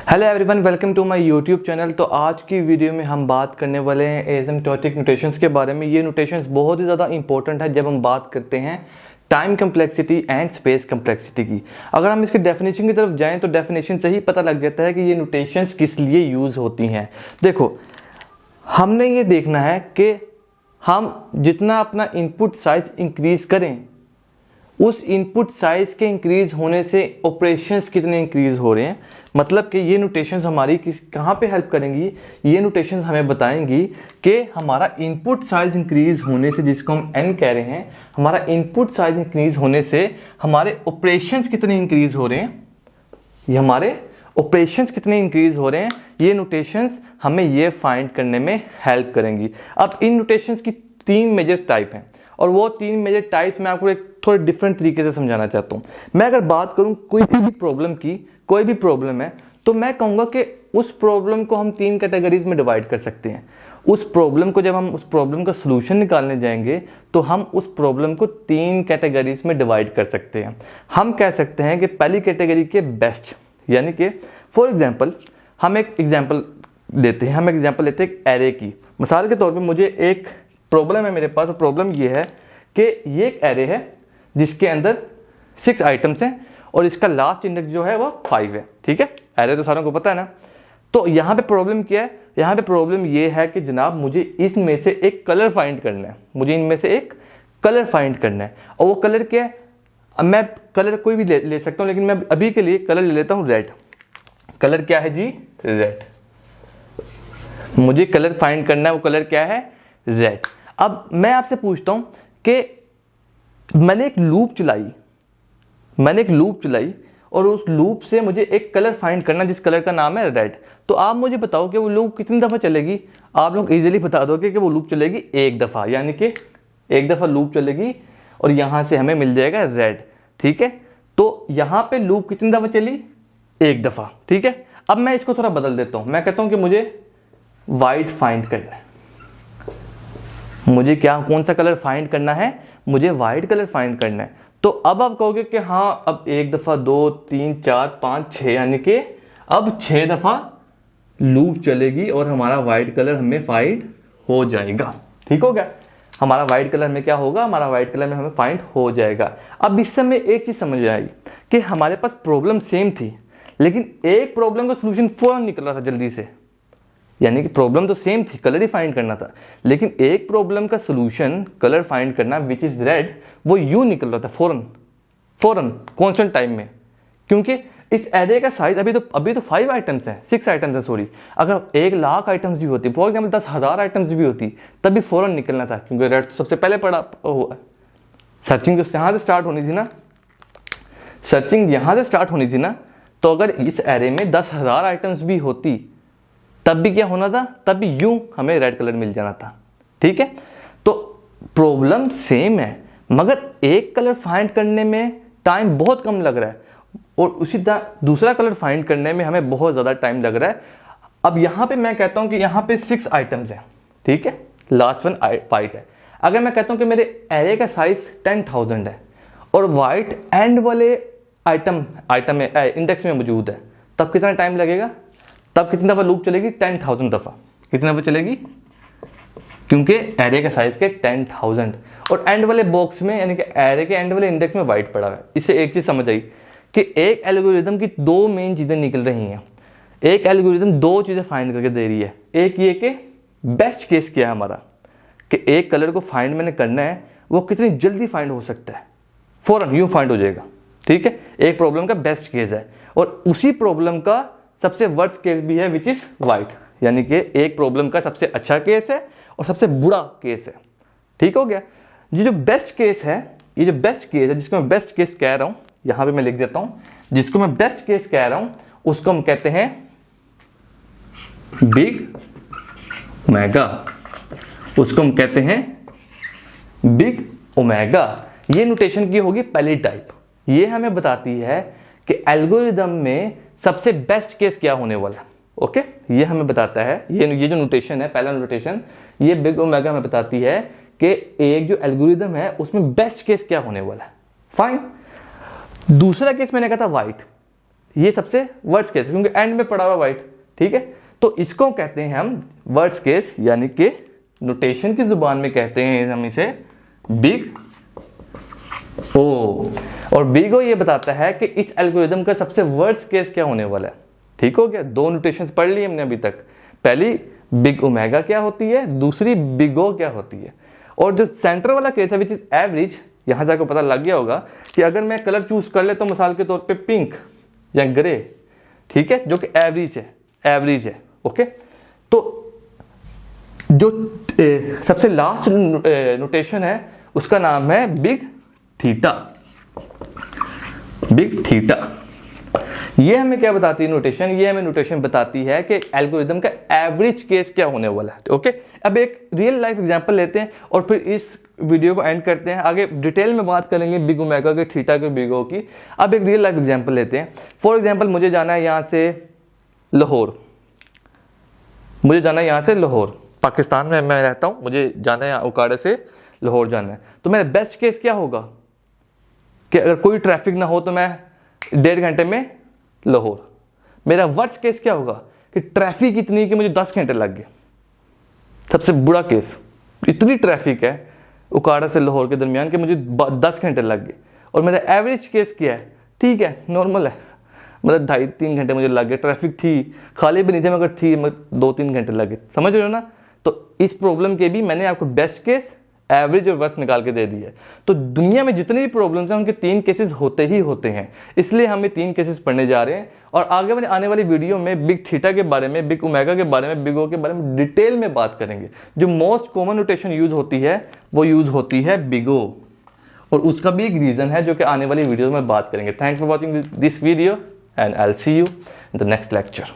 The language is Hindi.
Hello everyone, welcome to my YouTube channel. तो आज की वीडियो में हम बात करने वाले हैं एसिम्प्टोटिक नोटेशंस के बारे में। ये नोटेशंस बहुत ही ज़्यादा इंपॉर्टेंट है जब हम बात करते हैं time complexity and space complexity की। अगर हम इसके डेफिनेशन की तरफ जाएं तो डेफिनेशन से ही पता लग जाता है कि ये नोटेशंस किस लिए यूज़ होती हैं। देखो, हमने ये देखना है कि हम जितना अपना इनपुट साइज इंक्रीज़ करें, उस इनपुट साइज के इंक्रीज होने से ऑपरेशंस कितने इंक्रीज हो रहे हैं। मतलब कि ये नोटेशंस हमारी कहाँ पे हेल्प करेंगी, ये नोटेशंस हमें बताएंगी कि हमारा इनपुट साइज इंक्रीज होने से, जिसको हम n कह रहे हैं, हमारा इनपुट साइज इंक्रीज होने से हमारे ऑपरेशंस कितने इंक्रीज हो रहे हैं। ये हमारे ऑपरेशंस कितने इंक्रीज हो रहे हैं, ये नोटेशंस हमें ये फाइंड करने में हेल्प करेंगी। अब इन नोटेशंस की तीन मेजर टाइप हैं और वो तीन मेजर टाइप्स मैं आपको एक थोड़े डिफरेंट तरीके से समझाना चाहता हूँ। मैं अगर बात करूँ कोई भी प्रॉब्लम की, कोई भी प्रॉब्लम है, तो मैं कहूँगा कि उस प्रॉब्लम को हम तीन कैटेगरीज में डिवाइड कर सकते हैं। उस प्रॉब्लम को, जब हम उस प्रॉब्लम का सलूशन निकालने जाएंगे तो हम उस प्रॉब्लम को तीन कैटेगरीज में डिवाइड कर सकते हैं। हम कह सकते हैं कि पहली कैटेगरी के बेस्ट, यानी कि फॉर एग्जाम्पल हम एक एग्जाम्पल लेते हैं, एक एरे की। मिसाल के तौर पर मुझे एक प्रॉब्लम है मेरे पास, और प्रॉब्लम ये है कि ये एक एरे है जिसके अंदर 6 आइटम्स हैं और इसका लास्ट इंडेक्स जो है वो 5 है। ठीक है, एरे तो सारों को पता है ना। तो यहाँ पे प्रॉब्लम क्या है, यहाँ पे प्रॉब्लम ये है कि जनाब मुझे इसमें से एक कलर फाइंड करना है, मुझे इनमें से एक कलर फाइंड करना है। और वो कलर क्या है, अब मैं कलर कोई भी ले सकता हूँ, लेकिन मैं अभी के लिए कलर ले लेता हूँ रेड। कलर क्या है जी, रेड। मुझे कलर फाइंड करना है, वो कलर क्या है, रेड। अब मैं आपसे पूछता हूं कि मैंने एक लूप चलाई और उस लूप से मुझे एक कलर फाइंड करना जिस कलर का नाम है रेड। तो आप मुझे बताओ कि वो लूप कितनी दफ़ा चलेगी। आप लोग इजीली बता दोगे कि वो लूप चलेगी एक दफ़ा, यानी कि एक दफ़ा लूप चलेगी और यहां से हमें मिल जाएगा रेड। ठीक है, तो यहां पे लूप कितनी दफ़ा चली, एक दफ़ा। ठीक है, अब मैं इसको थोड़ा बदल देता हूं, मैं कहता हूं कि मुझे वाइट फाइंड करना है। मुझे कौन सा कलर फाइंड करना है, मुझे वाइट कलर फाइंड करना है। तो अब आप कहोगे कि हाँ, अब एक दफ़ा, 2, 3, 4, 5, 6, यानी कि अब 6 दफ़ा लूप चलेगी और हमारा वाइट कलर हमें फाइंड हो जाएगा। ठीक हो गया, हमारा वाइट कलर में क्या होगा, हमारा वाइट कलर में हमें फाइंड हो जाएगा। अब इससे हमें एक चीज़ समझ आएगी कि हमारे पास प्रॉब्लम सेम थी, लेकिन एक प्रॉब्लम का सोल्यूशन फौरन निकल रहा था जल्दी से। यानी कि प्रॉब्लम तो सेम थी, कलर ही फाइंड करना था, लेकिन एक प्रॉब्लम का सॉल्यूशन कलर फाइंड करना विच इज रेड, वो यूं निकल रहा था फौरन कांस्टेंट टाइम में। क्योंकि इस एरे का साइज अभी तो 5 आइटम्स हैं, 6 आइटम्स हैं सॉरी। अगर 1,00,000 आइटम्स भी होती, फॉर एग्जाम्पल 10,000 आइटम्स भी होती, तब भी फौरन निकलना था, क्योंकि रेड तो सबसे पहले पड़ा हुआ। सर्चिंग तो यहाँ से स्टार्ट होनी थी ना, तो अगर इस एरे में 10,000 आइटम्स भी होती तब भी क्या होना था, तब भी यूं हमें रेड कलर मिल जाना था। ठीक है, तो प्रॉब्लम सेम है, मगर एक कलर फाइंड करने में टाइम बहुत कम लग रहा है और उसी दूसरा कलर फाइंड करने में हमें बहुत ज़्यादा टाइम लग रहा है। अब यहाँ पे मैं कहता हूँ कि यहाँ पे 6 आइटम्स हैं। ठीक है, लास्ट वन वाइट है। अगर मैं कहता हूँ कि मेरे एरे का साइज 10,000 है और वाइट एंड वाले आइटम इंडेक्स में मौजूद है, तब कितना टाइम लगेगा, तब कितनी दफ़ा लूप चलेगी, 10,000 दफ़ा। कितनी दफ़ा चलेगी, क्योंकि एरे का साइज के 10,000 और एंड वाले बॉक्स में, यानी कि एरे के एंड वाले इंडेक्स में वाइट पड़ा है। इससे एक चीज़ समझ आई कि एक एल्गोरिदम की 2 मेन चीज़ें निकल रही हैं। एक एल्गोरिदम 2 चीज़ें फाइंड करके दे रही है। एक ये कि बेस्ट केस क्या है हमारा, कि एक कलर को फाइंड मैंने करना है, वो कितनी जल्दी फाइंड हो सकता है, फ़ौरन यूँ फाइंड हो जाएगा। ठीक है, एक प्रॉब्लम का बेस्ट केस है और उसी प्रॉब्लम का सबसे वर्स्ट केस भी है विच इज वाइट, यानी कि एक प्रॉब्लम का सबसे अच्छा केस है और सबसे बुरा केस है। ठीक हो गया, ये जो बेस्ट केस है, जिसको मैं बेस्ट केस कह रहा हूं, यहां पे मैं लिख देता हूं, जिसको मैं बेस्ट केस कह रहा हूं उसको हम कहते हैं बिग ओमेगा, उसको हम कहते हैं बिग ओमेगा। ये नोटेशन की होगी पहली टाइप। ये हमें बताती है कि एल्गोरिदम में सबसे बेस्ट केस क्या होने वाला है। ओके, ये हमें बताता है, ये जो नोटेशन है, पहला नोटेशन, ये बिग ओमेगा हमें बताती है कि एक जो एल्गोरिदम है उसमें बेस्ट केस क्या होने वाला है। फाइन। दूसरा केस मैंने कहा था वाइट, ये सबसे वर्स्ट केस क्योंकि एंड में पड़ा हुआ वाइट, ठीक है। तो इसको कहते हैं हम वर्स्ट केस, यानी कि नोटेशन की जुबान में कहते हैं हम इसे बिग ओ। और बिग ओ ये बताता है कि इस एल्गोरिदम का सबसे वर्स्ट केस क्या होने वाला है। ठीक हो गया, दो नोटेशंस पढ़ ली हमने अभी तक। पहली बिग ओमेगा क्या होती है, दूसरी बिग ओ क्या होती है। और जो सेंटर वाला केस है विच इज एवरेज, यहां जाकर पता लग गया होगा कि अगर मैं कलर चूज कर ले तो मिसाल के तौर पे पिंक या ग्रे, ठीक है, जो कि एवरेज है ओके। तो जो सबसे लास्ट नोटेशन है उसका नाम है बिग थीटा। बिग थीटा ये हमें क्या बताती है नोटेशन, ये हमें नोटेशन बताती है कि एल्गोरिदम का एवरेज केस क्या होने वाला है ओके। अब एक रियल लाइफ एग्जांपल लेते हैं और फिर इस वीडियो को एंड करते हैं। आगे डिटेल में बात करेंगे बिग ओमेगा के, थीटा के, बिग ओ की। अब एक रियल लाइफ एग्जांपल लेते हैं। फॉर एग्जांपल मुझे जाना है यहाँ से लाहौर, मुझे जाना है यहाँ से लाहौर, पाकिस्तान में मैं रहता हूँ, मुझे जाना है उकाड़े से लाहौर जाना है। तो मेरा बेस्ट केस क्या होगा कि अगर कोई ट्रैफिक ना हो तो मैं 1.5 घंटे में लाहौर। मेरा वर्स्ट केस क्या होगा कि ट्रैफिक इतनी कि मुझे 10 घंटे लग गए। सबसे बुरा केस, इतनी ट्रैफिक है उकाड़ा से लाहौर के दरमियान कि मुझे 10 घंटे लग गए। और मेरा एवरेज केस क्या है, ठीक है, नॉर्मल है, मतलब 2.5-3 घंटे मुझे लग गए। ट्रैफिक थी, खाली भी नहीं थे मगर थी, 2-3 घंटे लग गए। समझ रहे हो ना। तो इस प्रॉब्लम के भी मैंने आपको बेस्ट केस, एवरेज और वर्स्ट निकाल के दे दी है। तो दुनिया में जितने भी प्रॉब्लम्स हैं उनके 3 केसेस होते ही होते हैं, इसलिए हम ये 3 केसेस पढ़ने जा रहे हैं। और आगे वाले आने वाली वीडियो में बिग थीटा के बारे में, बिग ओमेगा के बारे में, बिग ओ के बारे में डिटेल में बात करेंगे। जो मोस्ट कॉमन नोटेशन यूज होती है वो यूज होती है बिग ओ, और उसका भी एक रीजन है जो कि आने वाली वीडियो में बात करेंगे। Thanks for watching this video and I will see you in the next lecture.